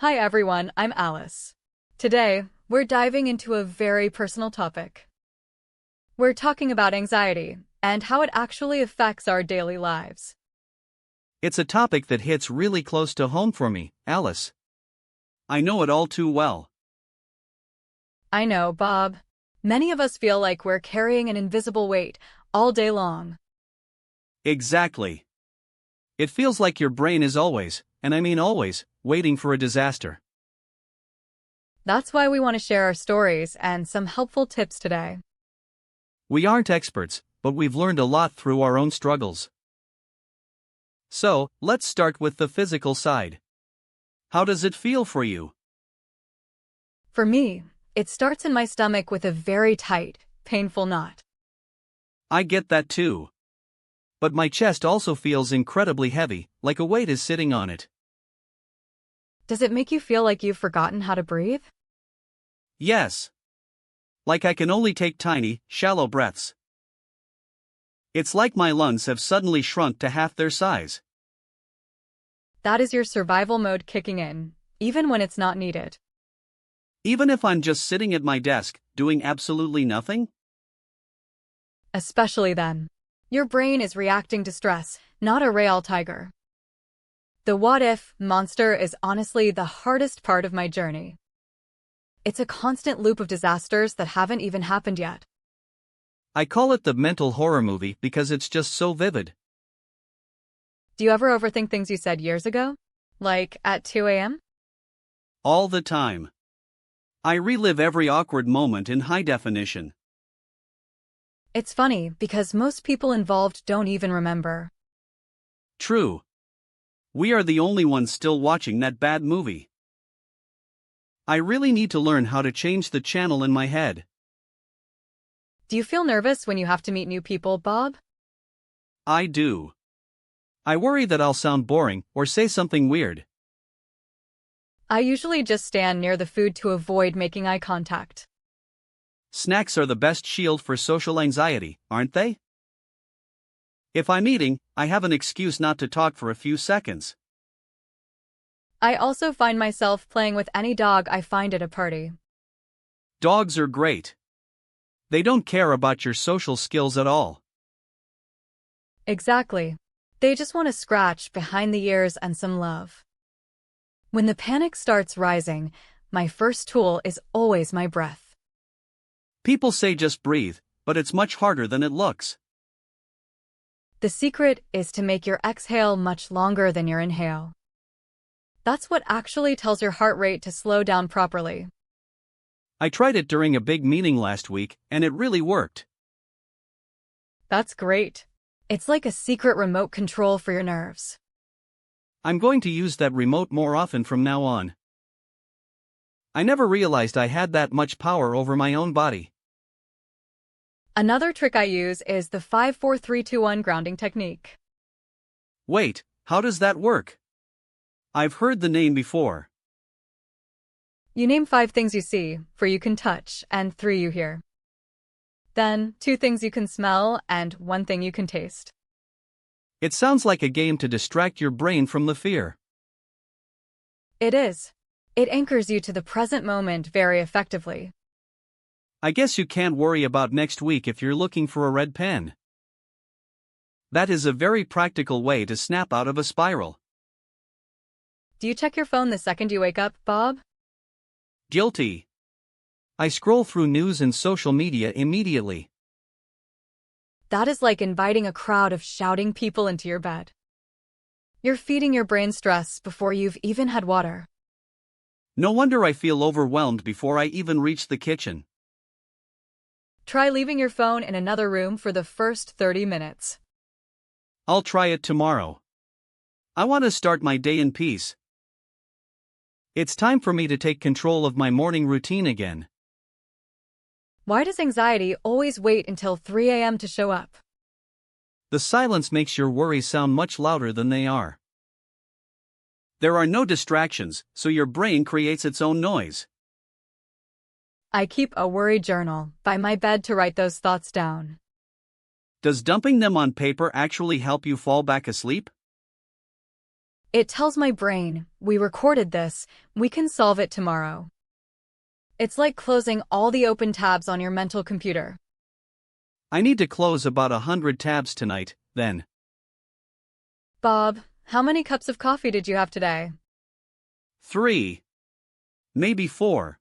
Hi everyone, I'm Alice. Today, we're diving into a very personal topic. We're talking about anxiety and how it actually affects our daily lives. It's a topic that hits really close to home for me, Alice. I know it all too well. I know, Bob. Many of us feel like we're carrying an invisible weight all day long. Exactly. It feels like your brain is always, and I mean always, waiting for a disaster. That's why we want to share our stories and some helpful tips today. We aren't experts, but we've learned a lot through our own struggles. So, let's start with the physical side. How does it feel for you? For me, it starts in my stomach with a very tight, painful knot. I get that too. But my chest also feels incredibly heavy, like a weight is sitting on it. Does it make you feel like you've forgotten how to breathe? Yes. Like I can only take tiny, shallow breaths. It's like my lungs have suddenly shrunk to half their size. That is your survival mode kicking in, even when it's not needed. Even if I'm just sitting at my desk, doing absolutely nothing? Especially then. Your brain is reacting to stress, not a real tiger. The what-if monster is honestly the hardest part of my journey. It's a constant loop of disasters that haven't even happened yet. I call it the mental horror movie because it's just so vivid. Do you ever overthink things you said years ago? Like at 2 a.m.? All the time. I relive every awkward moment in high definition. It's funny because most people involved don't even remember. True. We are the only ones still watching that bad movie. I really need to learn how to change the channel in my head. Do you feel nervous when you have to meet new people, Bob? I do. I worry that I'll sound boring or say something weird. I usually just stand near the food to avoid making eye contact. Snacks are the best shield for social anxiety, aren't they? If I'm eating, I have an excuse not to talk for a few seconds. I also find myself playing with any dog I find at a party. Dogs are great. They don't care about your social skills at all. Exactly. They just want to scratch behind the ears and some love. When the panic starts rising, my first tool is always my breath. People say just breathe, but it's much harder than it looks. The secret is to make your exhale much longer than your inhale. That's what actually tells your heart rate to slow down properly. I tried it during a big meeting last week, and it really worked. That's great. It's like a secret remote control for your nerves. I'm going to use that remote more often from now on. I never realized I had that much power over my own body. Another trick I use is the 5-4-3-2-1 grounding technique. Wait, how does that work? I've heard the name before. You name 5 things you see, 4 you can touch, and 3 you hear. Then, 2 things you can smell, and 1 thing you can taste. It sounds like a game to distract your brain from the fear. It is. It anchors you to the present moment very effectively. I guess you can't worry about next week if you're looking for a red pen. That is a very practical way to snap out of a spiral. Do you check your phone the second you wake up, Bob? Guilty. I scroll through news and social media immediately. That is like inviting a crowd of shouting people into your bed. You're feeding your brain stress before you've even had water. No wonder I feel overwhelmed before I even reach the kitchen. Try leaving your phone in another room for the first 30 minutes. I'll try it tomorrow. I want to start my day in peace. It's time for me to take control of my morning routine again. Why does anxiety always wait until 3 a.m. to show up? The silence makes your worries sound much louder than they are. There are no distractions, so your brain creates its own noise. I keep a worry journal by my bed to write those thoughts down. Does dumping them on paper actually help you fall back asleep? It tells my brain, we recorded this, we can solve it tomorrow. It's like closing all the open tabs on your mental computer. I need to close about 100 tabs tonight, then. Bob, how many cups of coffee did you have today? 3. Maybe 4.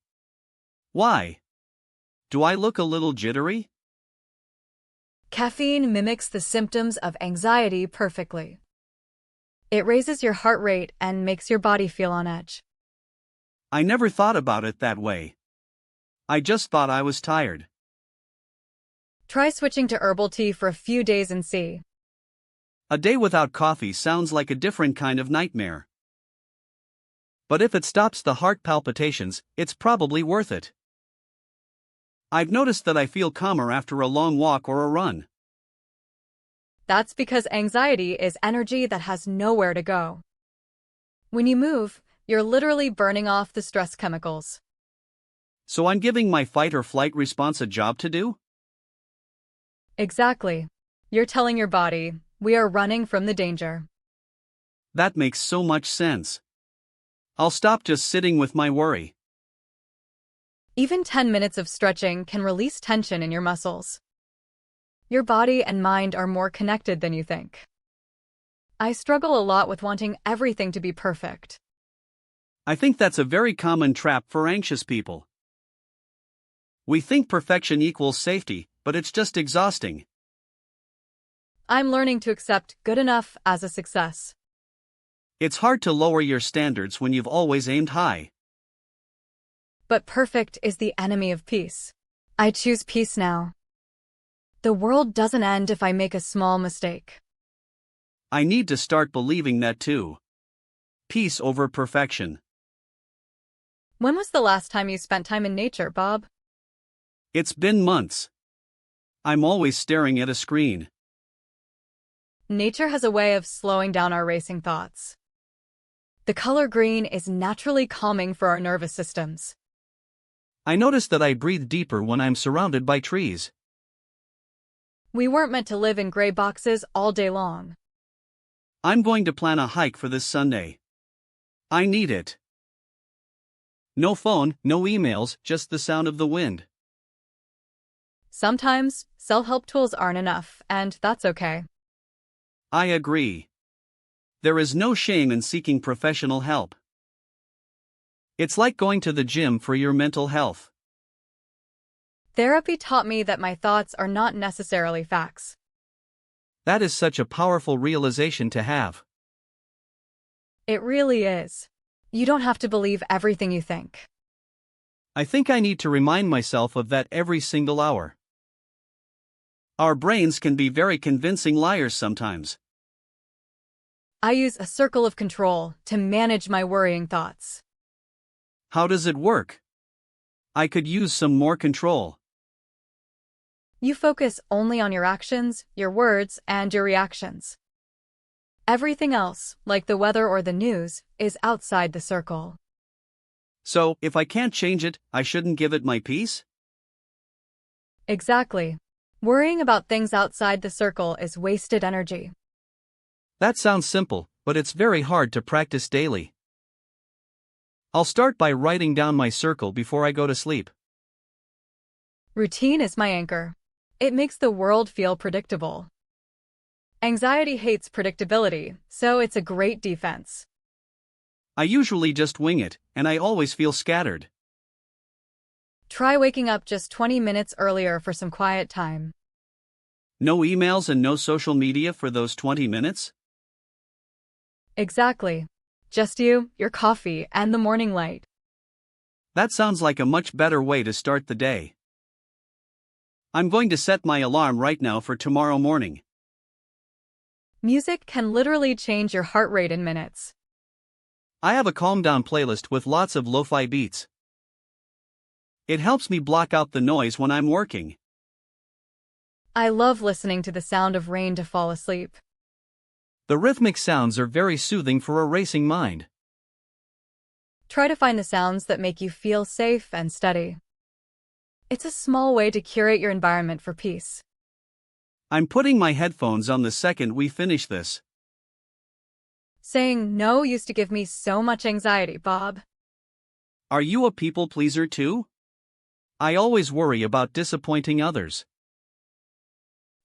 Why? Do I look a little jittery? Caffeine mimics the symptoms of anxiety perfectly. It raises your heart rate and makes your body feel on edge. I never thought about it that way. I just thought I was tired. Try switching to herbal tea for a few days and see. A day without coffee sounds like a different kind of nightmare. But if it stops the heart palpitations, it's probably worth it. I've noticed that I feel calmer after a long walk or a run. That's because anxiety is energy that has nowhere to go. When you move, you're literally burning off the stress chemicals. So I'm giving my fight or flight response a job to do? Exactly. You're telling your body, we are running from the danger. That makes so much sense. I'll stop just sitting with my worry. Even 10 minutes of stretching can release tension in your muscles. Your body and mind are more connected than you think. I struggle a lot with wanting everything to be perfect. I think that's a very common trap for anxious people. We think perfection equals safety, but it's just exhausting. I'm learning to accept good enough as a success. It's hard to lower your standards when you've always aimed high. But perfect is the enemy of peace. I choose peace now. The world doesn't end if I make a small mistake. I need to start believing that too. Peace over perfection. When was the last time you spent time in nature, Bob? It's been months. I'm always staring at a screen. Nature has a way of slowing down our racing thoughts. The color green is naturally calming for our nervous systems. I notice that I breathe deeper when I'm surrounded by trees. We weren't meant to live in gray boxes all day long. I'm going to plan a hike for this Sunday. I need it. No phone, no emails, just the sound of the wind. Sometimes, self-help tools aren't enough, and that's okay. I agree. There is no shame in seeking professional help. It's like going to the gym for your mental health. Therapy taught me that my thoughts are not necessarily facts. That is such a powerful realization to have. It really is. You don't have to believe everything you think. I think I need to remind myself of that every single hour. Our brains can be very convincing liars sometimes. I use a circle of control to manage my worrying thoughts. How does it work? I could use some more control. You focus only on your actions, your words, and your reactions. Everything else, like the weather or the news, is outside the circle. So, if I can't change it, I shouldn't give it my peace? Exactly. Worrying about things outside the circle is wasted energy. That sounds simple, but it's very hard to practice daily. I'll start by writing down my circle before I go to sleep. Routine is my anchor. It makes the world feel predictable. Anxiety hates predictability, so it's a great defense. I usually just wing it, and I always feel scattered. Try waking up just 20 minutes earlier for some quiet time. No emails and no social media for those 20 minutes? Exactly. Just you, your coffee, and the morning light. That sounds like a much better way to start the day. I'm going to set my alarm right now for tomorrow morning. Music can literally change your heart rate in minutes. I have a calm down playlist with lots of lo-fi beats. It helps me block out the noise when I'm working. I love listening to the sound of rain to fall asleep. The rhythmic sounds are very soothing for a racing mind. Try to find the sounds that make you feel safe and steady. It's a small way to curate your environment for peace. I'm putting my headphones on the second we finish this. Saying no used to give me so much anxiety, Bob. Are you a people pleaser too? I always worry about disappointing others.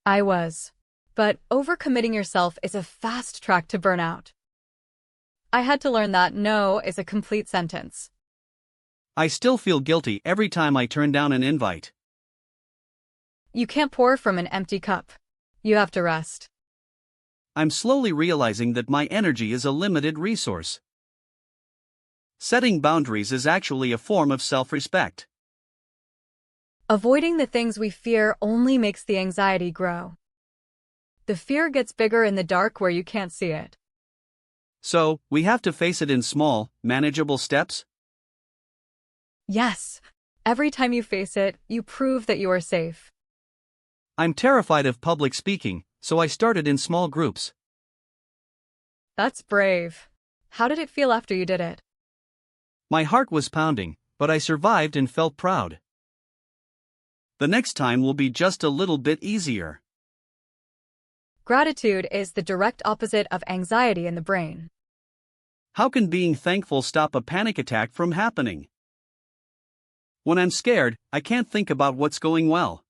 I was. But overcommitting yourself is a fast track to burnout. I had to learn that no is a complete sentence. I still feel guilty every time I turn down an invite. You can't pour from an empty cup. You have to rest. I'm slowly realizing that my energy is a limited resource. Setting boundaries is actually a form of self-respect. Avoiding the things we fear only makes the anxiety grow. The fear gets bigger in the dark where you can't see it. So, we have to face it in small, manageable steps? Yes. Every time you face it, you prove that you are safe. I'm terrified of public speaking, so I started in small groups. That's brave. How did it feel after you did it? My heart was pounding, but I survived and felt proud. The next time will be just a little bit easier. Gratitude is the direct opposite of anxiety in the brain. How can being thankful stop a panic attack from happening? When I'm scared, I can't think about what's going well.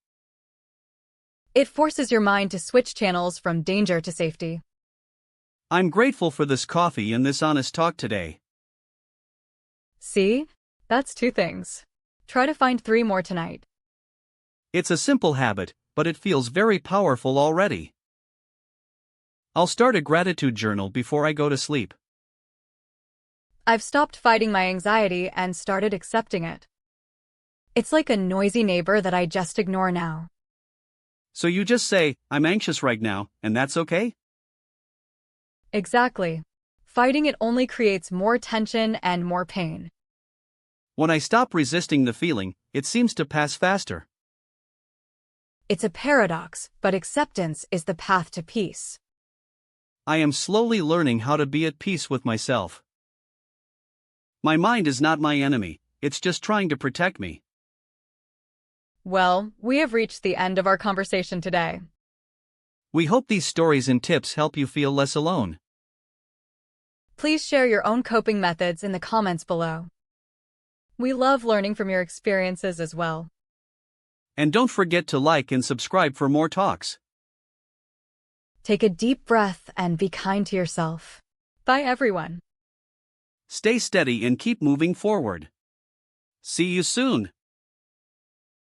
It forces your mind to switch channels from danger to safety. I'm grateful for this coffee and this honest talk today. See? That's 2 things. Try to find 3 more tonight. It's a simple habit, but it feels very powerful already. I'll start a gratitude journal before I go to sleep. I've stopped fighting my anxiety and started accepting it. It's like a noisy neighbor that I just ignore now. So you just say, I'm anxious right now, and that's okay? Exactly. Fighting it only creates more tension and more pain. When I stop resisting the feeling, it seems to pass faster. It's a paradox, but acceptance is the path to peace. I am slowly learning how to be at peace with myself. My mind is not my enemy, it's just trying to protect me. Well, we have reached the end of our conversation today. We hope these stories and tips help you feel less alone. Please share your own coping methods in the comments below. We love learning from your experiences as well. And don't forget to like and subscribe for more talks. Take a deep breath and be kind to yourself. Bye, everyone. Stay steady and keep moving forward. See you soon.